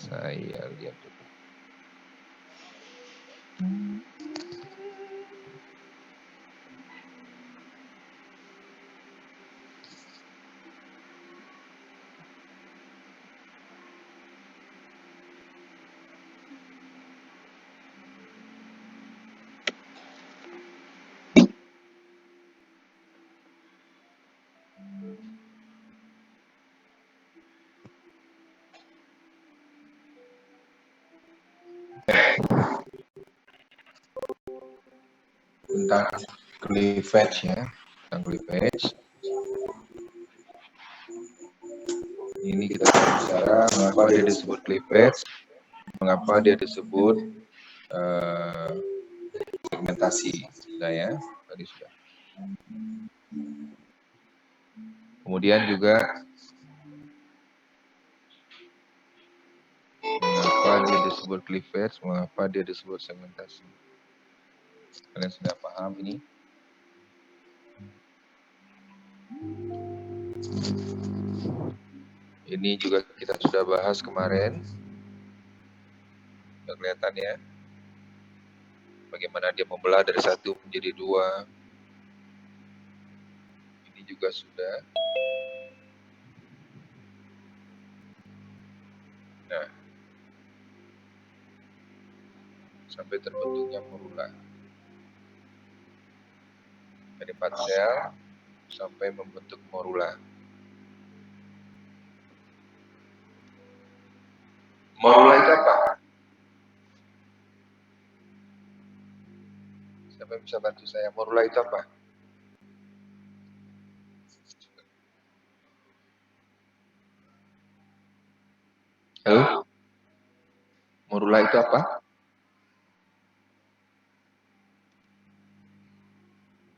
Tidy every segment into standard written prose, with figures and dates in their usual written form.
Saya lihat dulu. Tentang cleavage ya, tentang cleavage. Ini kita bicara mengapa dia disebut cleavage, mengapa dia disebut segmentasi. Sudah ya, tadi sudah. Kemudian juga mengapa dia disebut cleavage, mengapa dia disebut segmentasi. Kalian sudah paham ini? Ini juga kita sudah bahas kemarin. Sudah kelihatan ya. Bagaimana dia membelah dari satu menjadi dua. Ini juga sudah. Nah, sampai terbentuknya morula. Dari 4 sel sampai membentuk morula. Morula itu apa? Siapa yang bisa bantu saya? Morula itu apa? Halo? Morula itu apa?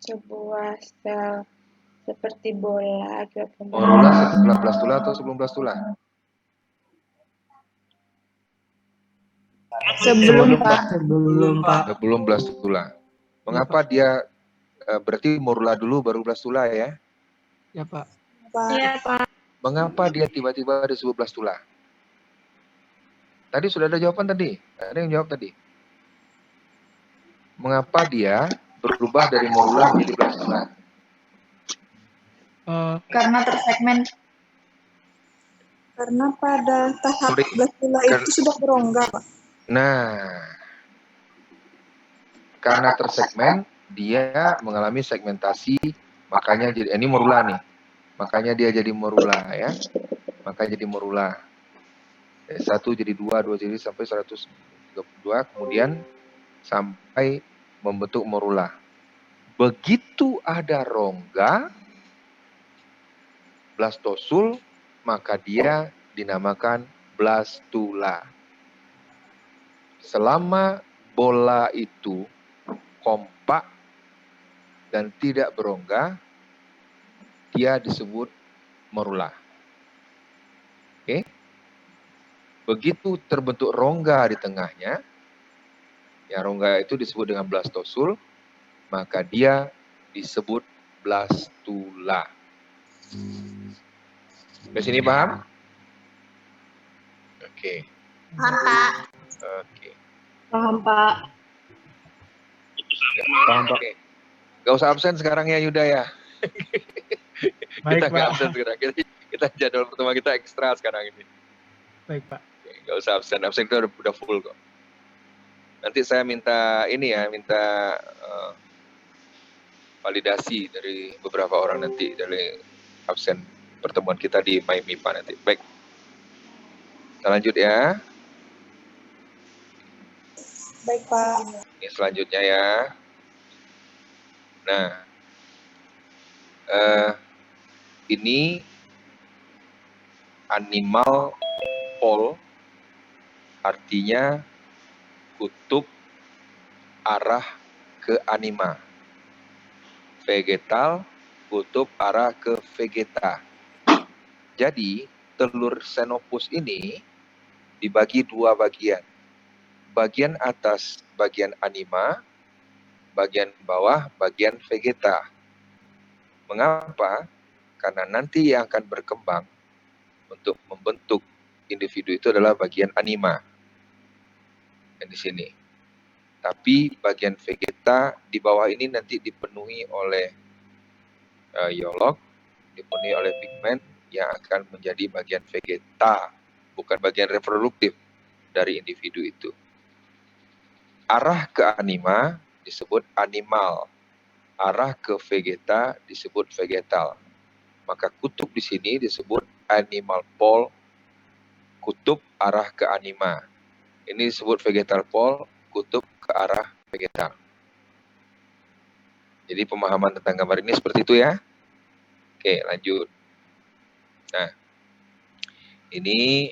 Sebuah sel seperti bola akibat Morula setelah blastula atau sebelum blastula? Sebelum Pak. Sebelum blastula. Mengapa dia berarti morula dulu baru blastula ya? Ya Pak. Iya Pak. Mengapa dia tiba-tiba disebut blastula? Tadi sudah ada jawaban tadi. Ada yang jawab tadi. Mengapa dia berubah dari morula menjadi blastula? Karena tersegmen. Karena pada tahap blastula itu sudah berongga Pak. Nah, karena tersegmen, dia mengalami segmentasi, makanya jadi ini morula nih. Makanya dia jadi morula ya. Makanya jadi morula. 1 jadi 2, 2 jadi sampai 132, kemudian sampai membentuk morula. Begitu ada rongga blastosul, maka dia dinamakan blastula. Selama bola itu kompak dan tidak berongga, dia disebut morula. Oke? Begitu terbentuk rongga di tengahnya, ya rongga itu disebut dengan blastosul, maka dia disebut blastula. Di sini paham? Oke. Paham Pak. Oke. Paham Pak. Ya, paham Pak. Oke. Gak usah absen sekarang ya Yuda ya. Baik, Kita nggak Pak. absen sekarang. Kita jadwal pertemuan kita ekstra sekarang ini. Baik Pak. Oke, gak usah absen. Absen kita udah full kok. Nanti saya minta ini ya, minta validasi dari beberapa orang nanti dari absen pertemuan kita di MyMIPA nanti. Baik. Kita lanjut ya. Baik Pak. Ini selanjutnya ya. Nah, ini animal pole, artinya kutub arah ke anima. Vegetal, kutub arah ke vegeta. Jadi, telur Xenopus ini dibagi 2 bagian. Bagian atas, bagian anima, bagian bawah, bagian vegeta. Mengapa? Karena nanti yang akan berkembang untuk membentuk individu itu adalah bagian anima. Dan di sini. Tapi bagian vegeta di bawah ini nanti dipenuhi oleh yolok, dipenuhi oleh pigmen yang akan menjadi bagian vegeta, bukan bagian reproduktif dari individu itu. Arah ke anima disebut animal, arah ke vegeta disebut vegetal. Maka kutub di sini disebut animal pole, kutub arah ke anima. Ini disebut vegetal pole, kutub ke arah vegetal. Jadi pemahaman tentang gambar ini seperti itu ya. Oke, lanjut. Nah, ini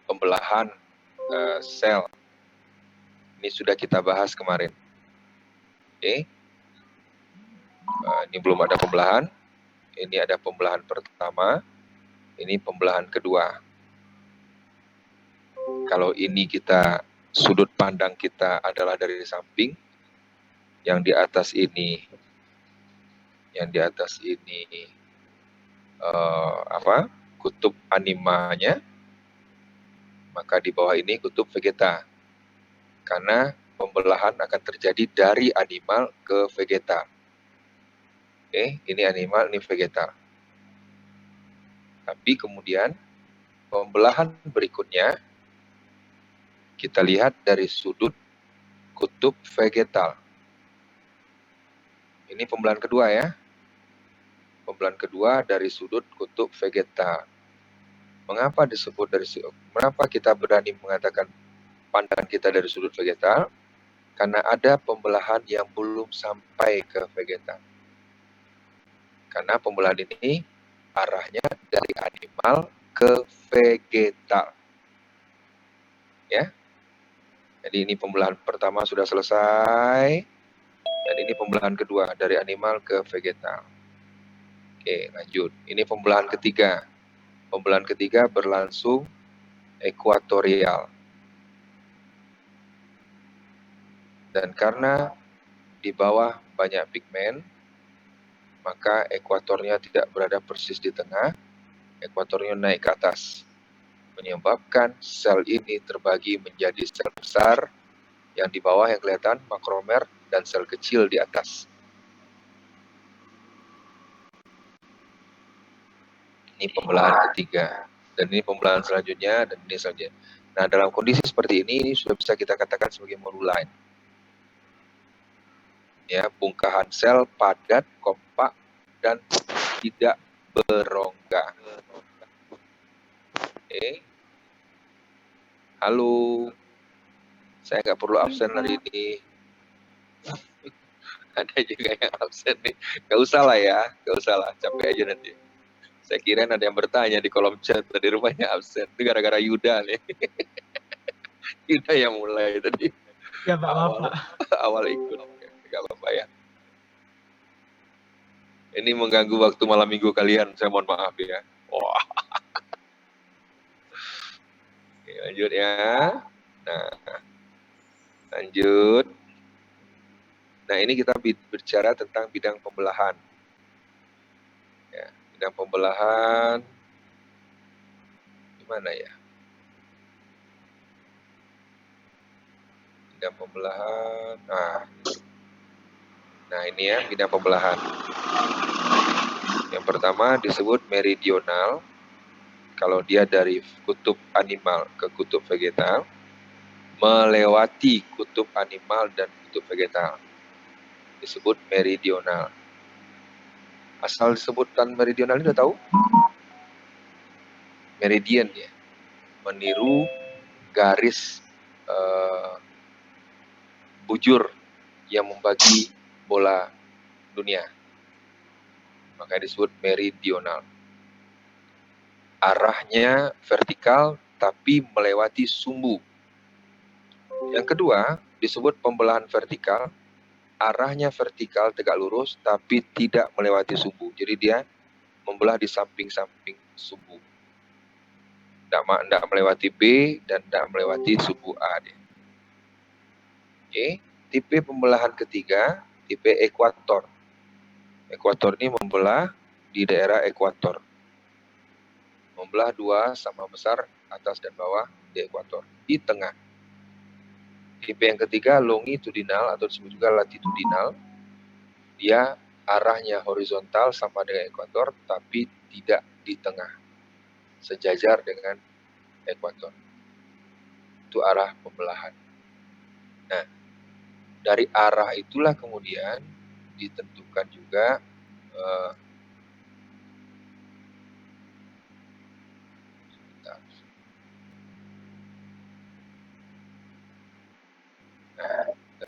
pembelahan sel. Ini sudah kita bahas kemarin. Oke. Ini belum ada pembelahan. Ini ada pembelahan pertama. Ini pembelahan kedua. Kalau ini kita, sudut pandang kita adalah dari samping. Yang di atas ini kutub animanya, maka di bawah ini kutub vegeta. Karena pembelahan akan terjadi dari animal ke vegeta. Oke, ini animal, ini vegeta. Tapi kemudian pembelahan berikutnya kita lihat dari sudut kutub vegetal. Ini pembelahan kedua ya. Pembelahan kedua dari sudut kutub vegetal. Mengapa kita berani mengatakan pandangan kita dari sudut vegetal? Karena ada pembelahan yang belum sampai ke vegetal. Karena pembelahan ini arahnya dari animal ke vegetal. Ya. Jadi ini pembelahan pertama sudah selesai. Dan ini pembelahan kedua dari animal ke vegetal. Oke, lanjut. Ini pembelahan ketiga. Pembelahan ketiga berlangsung ekuatorial. Dan karena di bawah banyak pigmen, maka ekuatornya tidak berada persis di tengah, ekuatornya naik ke atas. Menyebabkan sel ini terbagi menjadi sel besar, yang di bawah yang kelihatan makromer, dan sel kecil di atas. Ini pembelahan ketiga. Dan ini pembelahan selanjutnya, dan ini selanjutnya. Nah, dalam kondisi seperti ini sudah bisa kita katakan sebagai monoline. Ya, bongkahan sel padat, kompak, dan tidak berongga. Oke. Halo. Saya nggak perlu absen hari ini. Ada juga yang absen nih. Nggak usah lah ya, nggak usah lah. Capek aja nanti. Saya kira ada yang bertanya di kolom chat tadi rumahnya absen. Itu gara-gara Yuda nih. Yuda yang mulai tadi. Ya Pak, maaf Pak. Awal ikut. Nggak apa-apa ya. Ini mengganggu waktu malam minggu kalian. Saya mohon maaf ya. Wah. Oke, lanjut ya. Nah, lanjut. Nah, ini kita bicara tentang bidang pembelahan. Ya, bidang pembelahan. Gimana ya? Bidang pembelahan. Nah, ini ya bidang pembelahan. Yang pertama disebut meridional. Kalau dia dari kutub animal ke kutub vegetal, melewati kutub animal dan kutub vegetal, disebut meridional. Asal disebutkan meridional ini udah tahu? Meridian ya, meniru garis bujur yang membagi bola dunia. Maka disebut meridional. Arahnya vertikal tapi melewati sumbu. Yang kedua disebut pembelahan vertikal. Arahnya vertikal tegak lurus tapi tidak melewati sumbu. Jadi dia membelah di samping-samping sumbu. Tidak melewati B dan tidak melewati sumbu A. Oke. Tipe pembelahan ketiga, tipe ekuator. Ekuator ini membelah di daerah ekuator. membelah dua sama besar atas dan bawah di ekuator, di tengah. Tipe yang ketiga longitudinal atau disebut juga latitudinal. Dia arahnya horizontal sama dengan ekuator, tapi tidak di tengah, sejajar dengan ekuator. Itu arah pembelahan. Nah, dari arah itulah kemudian ditentukan juga nah,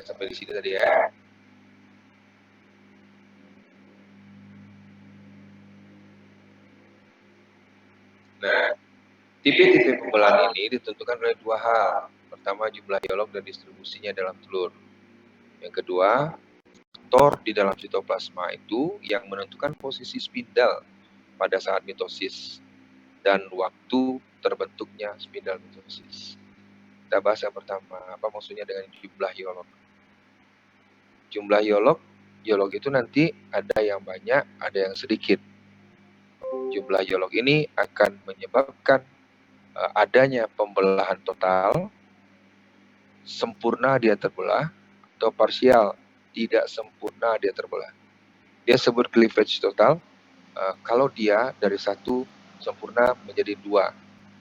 sampai di sini tadi ya. Nah, tipe-tipe pembelahan ini ditentukan oleh dua hal. Pertama, jumlah iolog dan distribusinya dalam telur. Yang kedua, faktor di dalam sitoplasma itu yang menentukan posisi spindel pada saat mitosis dan waktu terbentuknya spindel mitosis. Kita bahas yang pertama, apa maksudnya dengan jumlah iolog? Jumlah iolog itu nanti ada yang banyak, ada yang sedikit. Jumlah iolog ini akan menyebabkan adanya pembelahan total, sempurna dia terbelah, atau parsial, tidak sempurna dia terbelah. Dia sebut cleavage total, kalau dia dari satu sempurna menjadi dua,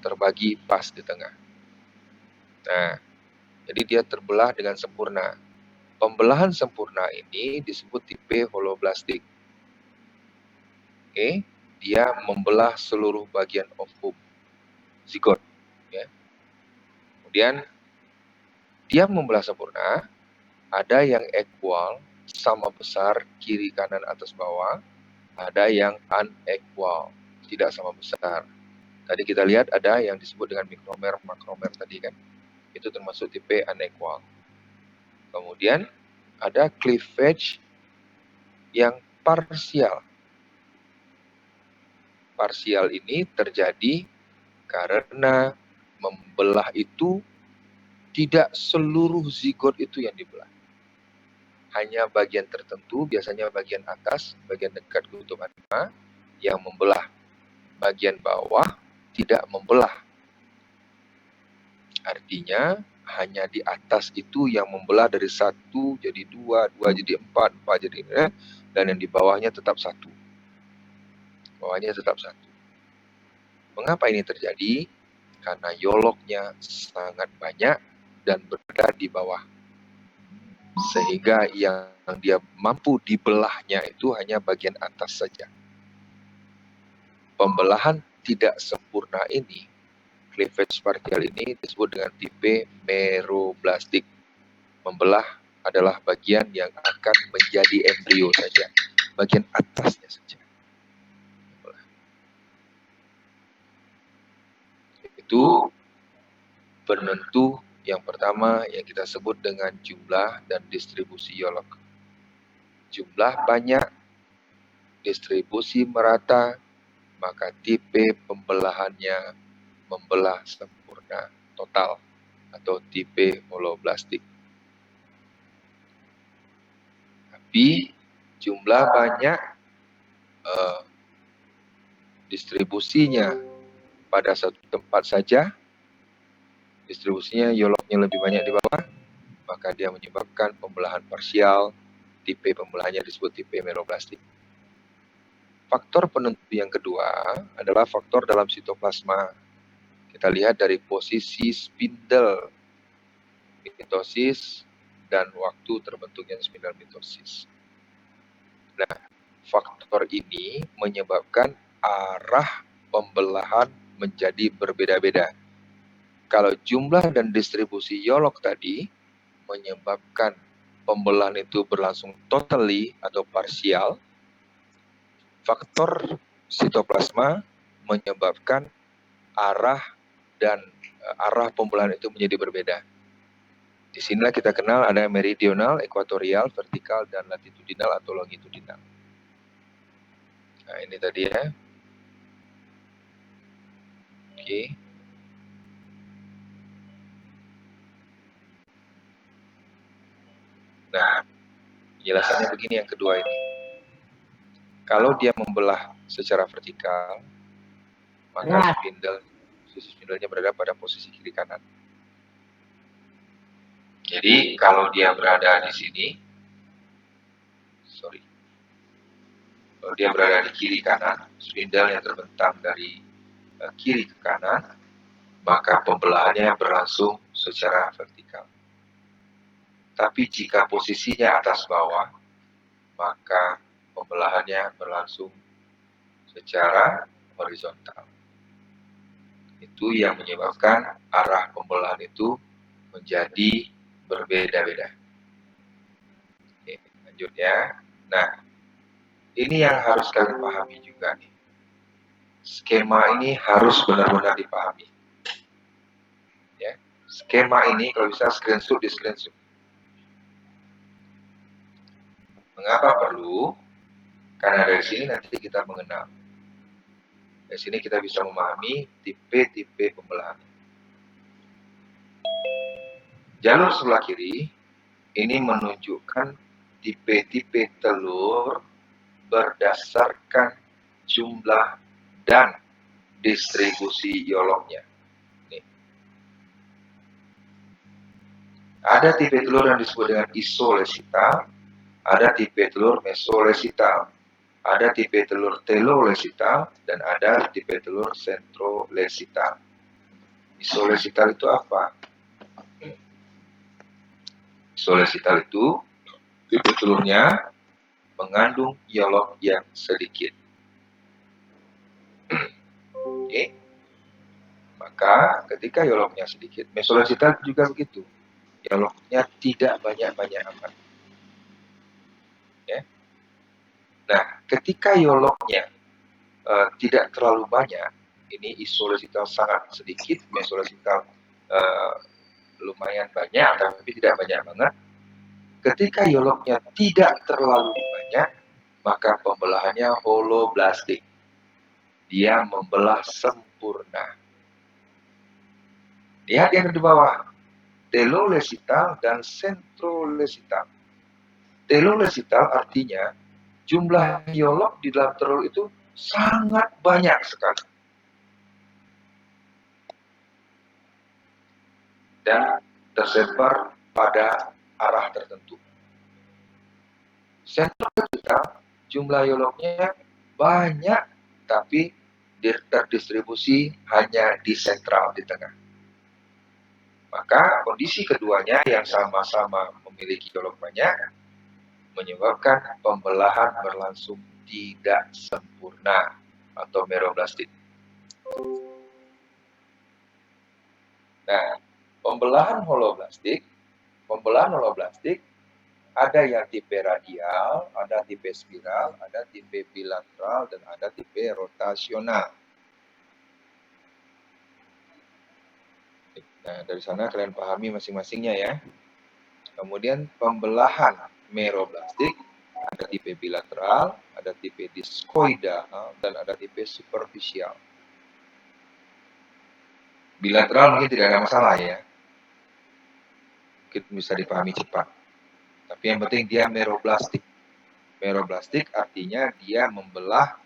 terbagi pas di tengah. Nah, jadi dia terbelah dengan sempurna. Pembelahan sempurna ini disebut tipe holoblastik. Oke, dia membelah seluruh bagian ovum, zigot. Ya. Kemudian dia membelah sempurna, ada yang equal, sama besar, kiri, kanan, atas, bawah. Ada yang unequal, tidak sama besar. Tadi kita lihat ada yang disebut dengan mikromer, makromer tadi kan. Itu termasuk tipe unequal. Kemudian ada cleavage yang parsial. Parsial ini terjadi karena membelah itu tidak seluruh zigot itu yang dibelah. Hanya bagian tertentu, biasanya bagian atas, bagian dekat kutub anima, yang membelah. Bagian bawah tidak membelah. Artinya, hanya di atas itu yang membelah dari satu jadi dua, dua jadi empat, empat jadi dan yang di bawahnya tetap satu. Bawahnya tetap satu. Mengapa ini terjadi? Karena iolognya sangat banyak dan berada di bawah. Sehingga yang dia mampu dibelahnya itu hanya bagian atas saja. Pembelahan tidak sempurna ini, cleavage partial ini disebut dengan tipe meroblastik. Membelah adalah bagian yang akan menjadi embrio saja, bagian atasnya saja. Itu penentu yang pertama yang kita sebut dengan jumlah dan distribusi iolog. Jumlah banyak, distribusi merata, maka tipe pembelahannya membelah sempurna total atau tipe holoblastik. Tapi jumlah banyak, distribusinya pada satu tempat saja, distribusinya iolognya lebih banyak di bawah, maka dia menyebabkan pembelahan parsial. Tipe pembelahannya disebut tipe meroblastik. Faktor penentu yang kedua adalah faktor dalam sitoplasma. Kita lihat dari posisi spindel mitosis dan waktu terbentuknya spindel mitosis. Nah, faktor ini menyebabkan arah pembelahan menjadi berbeda-beda. Kalau jumlah dan distribusi iolog tadi menyebabkan pembelahan itu berlangsung totally atau parsial, faktor sitoplasma menyebabkan arah dan arah pembelahan itu menjadi berbeda. Di sinilah kita kenal ada meridional, ekuatorial, vertikal, dan latitudinal atau longitudinal. Nah, ini tadi ya. Oke. Nah, penjelasannya begini yang kedua ini. Kalau dia membelah secara vertikal, maka sisi spindlenya berada pada posisi kiri kanan. Jadi kalau dia berada di sini, kalau dia berada di kiri kanan, spindle yang terbentang dari kiri ke kanan, maka pembelahannya berlangsung secara vertikal. Tapi jika posisinya atas bawah, maka pembelahannya berlangsung secara horizontal. Itu yang menyebabkan arah pembelahan itu menjadi berbeda-beda. Oke, lanjut ya. Nah, ini yang harus kalian pahami juga nih. Skema ini harus benar-benar dipahami. Ya. Skema ini kalau bisa screenshot di screenshot. Mengapa perlu? Karena dari sini nanti kita mengenal. Dari sini kita bisa memahami tipe-tipe pembelahan. Jalur sebelah kiri ini menunjukkan tipe-tipe telur berdasarkan jumlah dan distribusi yoloknya. Nih. Ada tipe telur yang disebut dengan isolesital, ada tipe telur mesolesital, ada tipe telur telolesital, dan ada tipe telur sentrolesital. Isolesital itu apa? Isolesital itu tipe telurnya mengandung yolok yang sedikit. Oke. Maka ketika yoloknya sedikit, mesolesital juga begitu. Yoloknya tidak banyak-banyak amat. Ya. Nah, ketika yoloknya tidak terlalu banyak, ini isolesital sangat sedikit, mesolesital lumayan banyak, tapi tidak banyak banget. Ketika yoloknya tidak terlalu banyak, maka pembelahannya holoblastik. Dia membelah sempurna. Lihat yang di bawah, telolesital dan sentrolesital. Telolesital artinya jumlah yolok di dalam telur itu sangat banyak sekali. Dan tersebar pada arah tertentu. Sentrolesital, jumlah yoloknya banyak, tapi terdistribusi hanya di sentral, di tengah. Maka kondisi keduanya yang sama-sama memiliki yolok banyak menyebabkan pembelahan berlangsung tidak sempurna atau meroblastik. Nah, pembelahan holoblastik ada yang tipe radial, ada tipe spiral, ada tipe bilateral, dan ada tipe rotasional. Nah, dari sana kalian pahami masing-masingnya ya. Kemudian pembelahan meroblastik, ada tipe bilateral, ada tipe diskoidal, dan ada tipe superficial. Bilateral mungkin tidak ada masalah ya. Mungkin bisa dipahami cepat. Tapi yang penting dia meroblastik. Meroblastik artinya dia membelah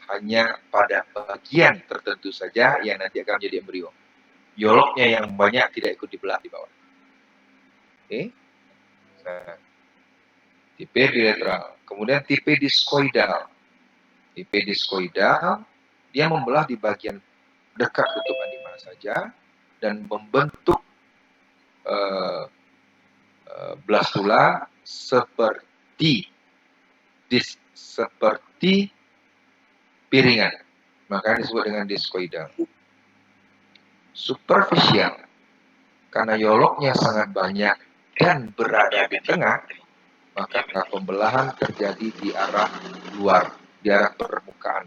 hanya pada bagian tertentu saja yang nanti akan menjadi embrio. Yoloknya yang banyak tidak ikut dibelah di bawah. Oke. Nah, tipe bilateral. Kemudian tipe diskoidal. Tipe diskoidal, dia membelah di bagian dekat tutupan di mana saja dan membentuk blastula seperti piringan. Maka disebut dengan diskoidal. Superficial, karena yoloknya sangat banyak dan berada di tengah, maka pembelahan terjadi di arah luar, di arah permukaan.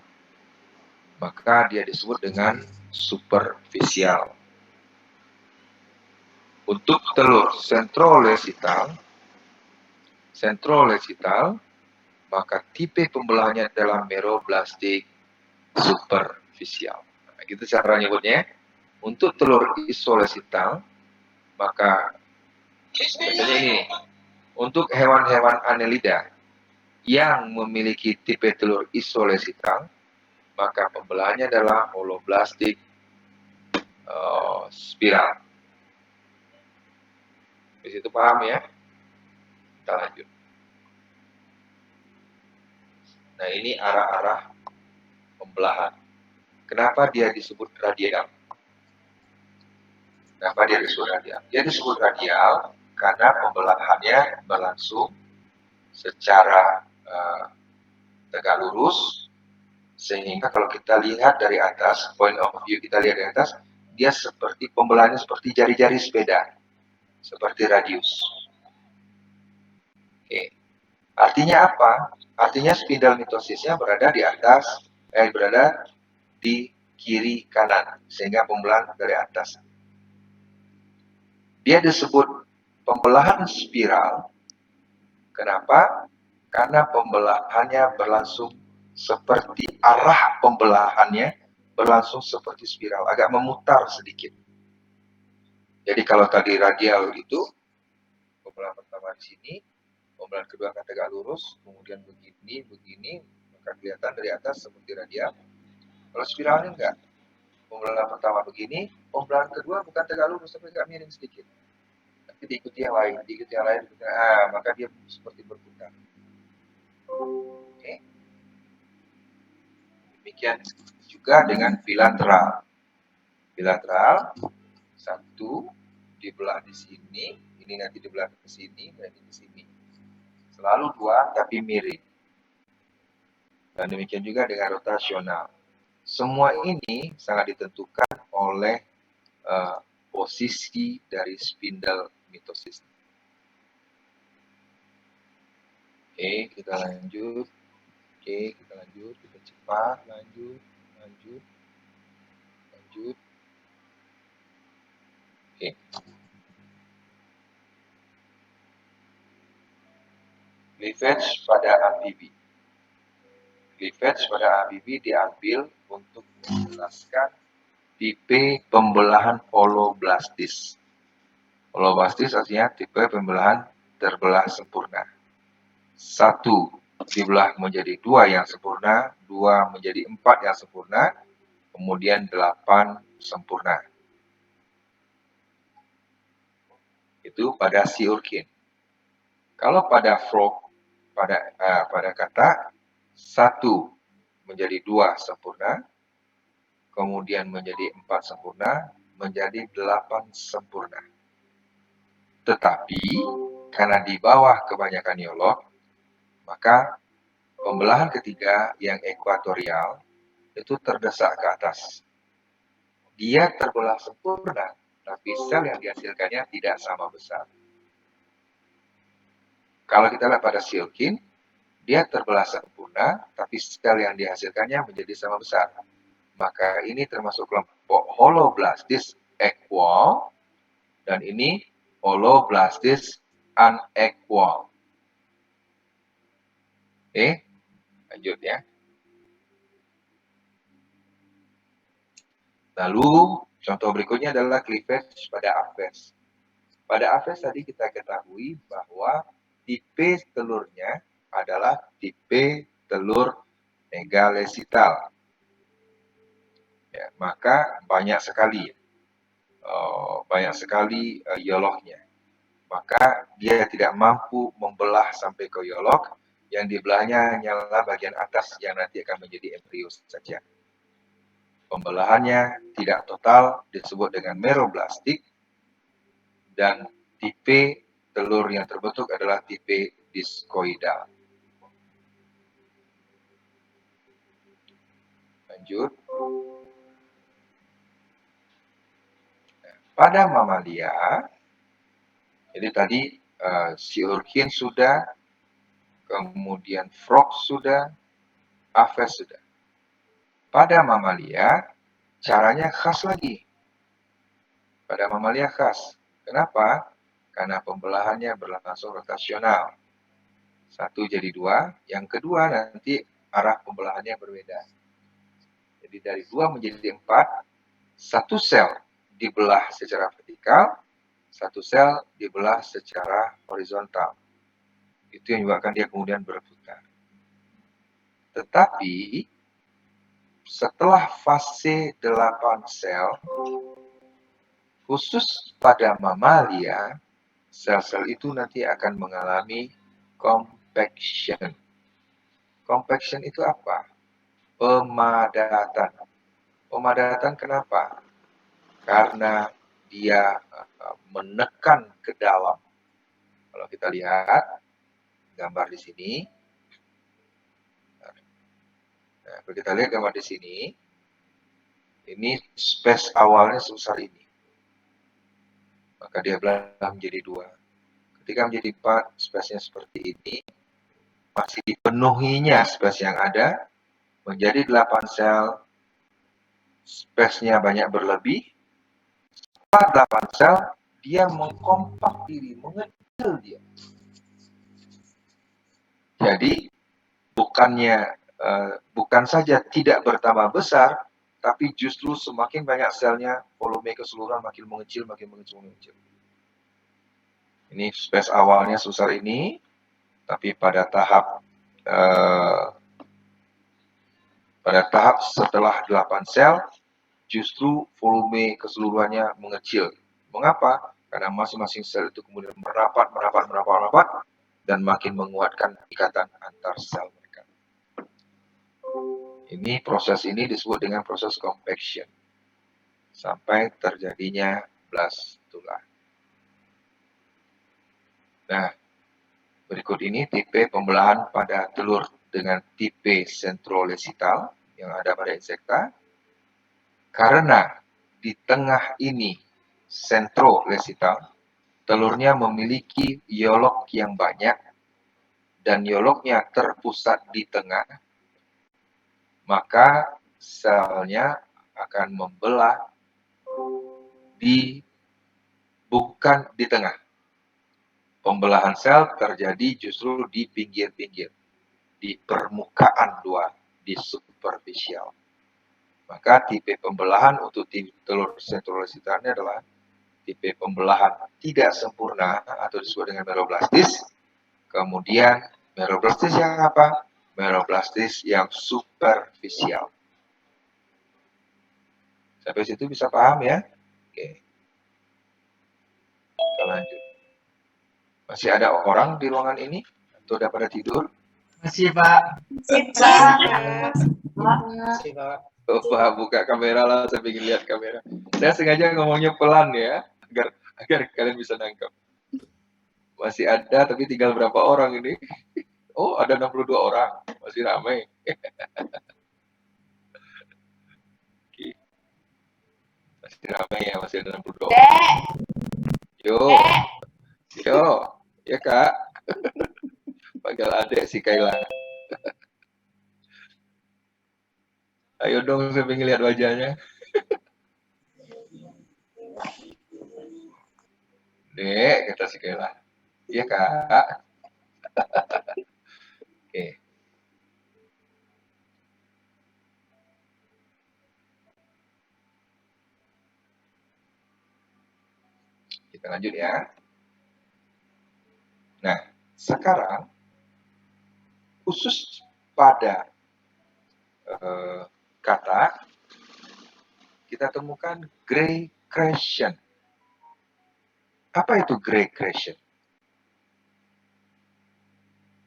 Maka dia disebut dengan superficial. Untuk telur sentrolesital, maka tipe pembelahannya adalah meroblastik superficial. Nah, gitu cara nyebutnya. Untuk telur isolesital, maka contohnya ini, untuk hewan-hewan annelida yang memiliki tipe telur isolesital, maka pembelahannya adalah holoblastik spiral. Di situ paham ya? Kita lanjut. Nah, ini arah-arah pembelahan. Kenapa dia disebut radial? Kenapa dia disebut radial? Dia disebut radial karena pembelahannya berlangsung secara tegak lurus, sehingga kalau kita lihat dari atas, point of view kita lihat dari atas, dia seperti pembelahannya seperti jari-jari sepeda, seperti radius. Oke. Artinya apa? Artinya spindle mitosisnya berada di atas, berada di kiri kanan, sehingga pembelahan dari atas. Dia disebut pembelahan spiral. Kenapa? Karena pembelahannya berlangsung seperti arah pembelahannya berlangsung seperti spiral, agak memutar sedikit. Jadi kalau tadi radial itu, pembelahan pertama di sini, pembelahan kedua akan tegak lurus, kemudian begini, maka kelihatan dari atas seperti radial. Kalau spiralnya enggak, pembelahan pertama begini, pembelahan kedua bukan tegak lurus, tapi agak miring sedikit. Nanti diikuti yang lain, maka dia seperti berputar. Oke. Demikian juga dengan bilateral. Bilateral, satu dibelah di sini, ini nanti dibelah ke sini, dan ini ke sini. Selalu dua, tapi miring. Dan demikian juga dengan rotasional. Semua ini sangat ditentukan oleh posisi dari spindle mitosis. Oke, kita lanjut. Kita cepat, lanjut. Oke. Cleavage pada amfibi. Cleavage pada amfibi diambil untuk menjelaskan tipe pembelahan holoblastis. Holoblastis artinya tipe pembelahan terbelah sempurna. Satu dibelah menjadi dua yang sempurna, dua menjadi empat yang sempurna, kemudian 8 sempurna. Itu pada sea urchin. Kalau pada frog, pada kata satu menjadi dua sempurna, kemudian menjadi 4 sempurna, menjadi 8 sempurna. Tetapi karena di bawah kebanyakan yolok, maka pembelahan ketiga yang ekuatorial itu terdesak ke atas. Dia terbelah sempurna, tapi sel yang dihasilkannya tidak sama besar. Kalau kita lihat pada silkin, dia terbelah sempurna, tapi sel yang dihasilkannya menjadi sama besar. Maka ini termasuk kelompok holoblastis equal, dan ini holoblastis unequal. Oke, lanjut ya. Lalu contoh berikutnya adalah cleavage pada aphes. Pada aphes tadi kita ketahui bahwa tipe telurnya adalah tipe telur megalesital. Ya, maka banyak sekali yoloknya. Maka dia tidak mampu membelah sampai ke yolok, yang dibelahnya hanyalah bagian atas yang nanti akan menjadi embrio saja. Pembelahannya tidak total, disebut dengan meroblastik, dan tipe telur yang terbentuk adalah tipe diskoidal. Lanjut. Pada mamalia, jadi tadi sea urchin sudah, kemudian frog sudah, aphes sudah. Pada mamalia, caranya khas lagi. Pada mamalia khas. Kenapa? Karena pembelahannya berlangsung rotasional. Satu jadi dua, yang kedua nanti arah pembelahannya berbeda. Jadi dari 2 menjadi 4, satu sel dibelah secara vertikal, satu sel dibelah secara horizontal. Itu yang menyebabkan dia kemudian berputar. Tetapi setelah fase 8 sel, khusus pada mamalia, sel-sel itu nanti akan mengalami compaction. Compaction itu apa? Pemadatan. Pemadatan kenapa? Karena dia menekan ke dalam. Kalau kita lihat gambar di sini, nah, kalau kita lihat gambar di sini, ini space awalnya sebesar ini. Maka dia belah menjadi 2. Ketika menjadi 4, space-nya seperti ini, masih dipenuhinya space yang ada, menjadi 8 sel, space-nya banyak berlebih. Setelah 8 sel, dia mengkompak diri, mengecil dia. Jadi, bukan saja tidak bertambah besar, tapi justru semakin banyak selnya, volume keseluruhan makin mengecil, makin mengecil, mengecil. Ini space awalnya sebesar ini, tapi pada tahap setelah 8 sel, justru volume keseluruhannya mengecil. Mengapa? Karena masing-masing sel itu kemudian merapat, dan makin menguatkan ikatan antar sel mereka. Proses ini disebut dengan proses compaction. Sampai terjadinya blastula. Nah, berikut ini tipe pembelahan pada telur dengan tipe centrolecital yang ada pada insekta. Karena di tengah ini centrolecital, telurnya memiliki yolok yang banyak dan yoloknya terpusat di tengah, maka selnya akan membelah bukan di tengah. Pembelahan sel terjadi justru di pinggir-pinggir, di permukaan luar, di superficial. Maka tipe pembelahan untuk telur centrolecitalnya adalah tipe pembelahan tidak sempurna atau disebut dengan meroblastis. Kemudian meroblastis yang apa? Meroblastis yang superficial. Sampai situ bisa paham ya? Oke. Kita lanjut. Masih ada orang di ruangan ini? Atau udah pada tidur? Masih, Pak. Masih, Pak. Pak, buka kamera lah, saya ingin lihat kamera. Saya sengaja ngomongnya pelan ya, agar kalian bisa nangkep. Masih ada, tapi tinggal berapa orang ini? Oh, ada 62 orang. Masih ramai. Masih ramai ya, masih ada 62 orang. Yo, ya Kak. Panggil adek si Kaila. Ayo dong, saya pengen lihat wajahnya. Dek, kata si Kaila. Iya Kak. Oke. Kita lanjut ya. Nah, sekarang khusus pada kata, kita temukan gray crescent. Apa itu gray crescent?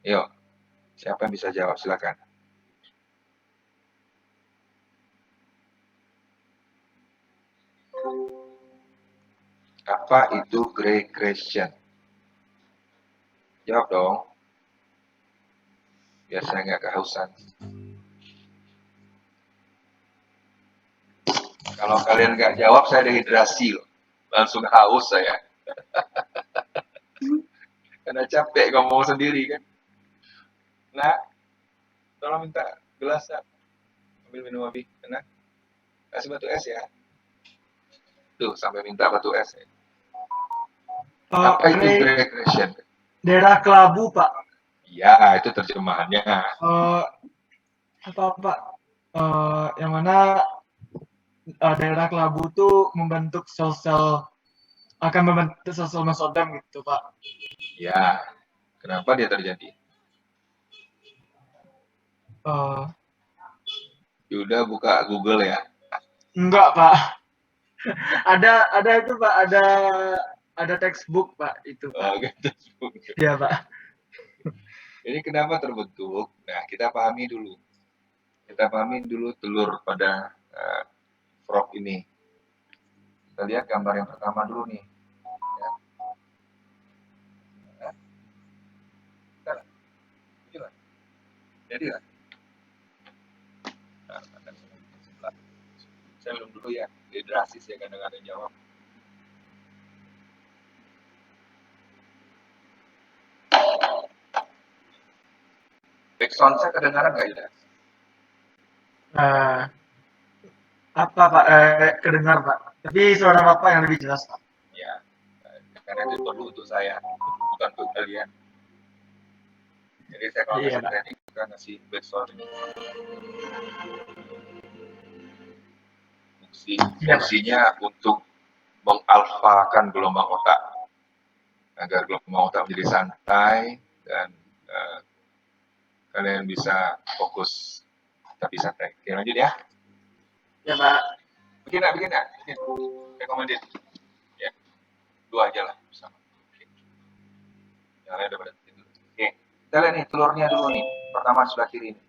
Yuk, siapa yang bisa jawab? Silakan. Apa itu gray crescent? Jawab dong. Biar saya nggak kehausan. Kalau kalian nggak jawab, saya dehidrasi loh. Langsung haus saya. Karena capek ngomong sendiri kan. Nah, tolong minta gelas ya. Ambil minum Abi. Nah, kasih batu es ya. Tuh, sampai minta batu es ya. Apa itu gray crescent? Daerah kelabu, Pak. Ya, itu terjemahannya. Apa, Pak? Yang mana daerah kelabu itu membentuk sel-sel mesodem gitu, Pak. Ya, kenapa dia terjadi? Yuda buka Google ya. Enggak, Pak. Ada itu, Pak. Ada textbook, Pak, itu, Pak. Oh, gitu. Iya, Pak. Ini kenapa terbentuk? Nah, kita pahami dulu. Kita pahami dulu telur pada frog ini. Kita lihat gambar yang pertama dulu nih. Ya. Jadi lah. Nah, saya minum dulu ya. Dehidrasi saya kadang-kadang jawab. Backsound saya kedengaran nggak ya? Apa, Pak? Kedengar, Pak. Tapi suara Bapak yang lebih jelas, Pak. Ya, karena itu perlu untuk saya, bukan untuk kalian. Jadi saya kalau Iya, ngasih Pak. training, kita ngasih backsound ini. Fungsinya untuk mengalfakan gelombang otak agar gelombang otak menjadi santai dan kalian bisa fokus tapi santai. Oke, lanjut ya. Ya, Pak. Bikin nggak? Recommended. Ya, 2 aja lah bersama. Yang lain udah pada tidur. Oke, kita lihat nih telurnya dulu nih. Pertama sebelah kiri ini.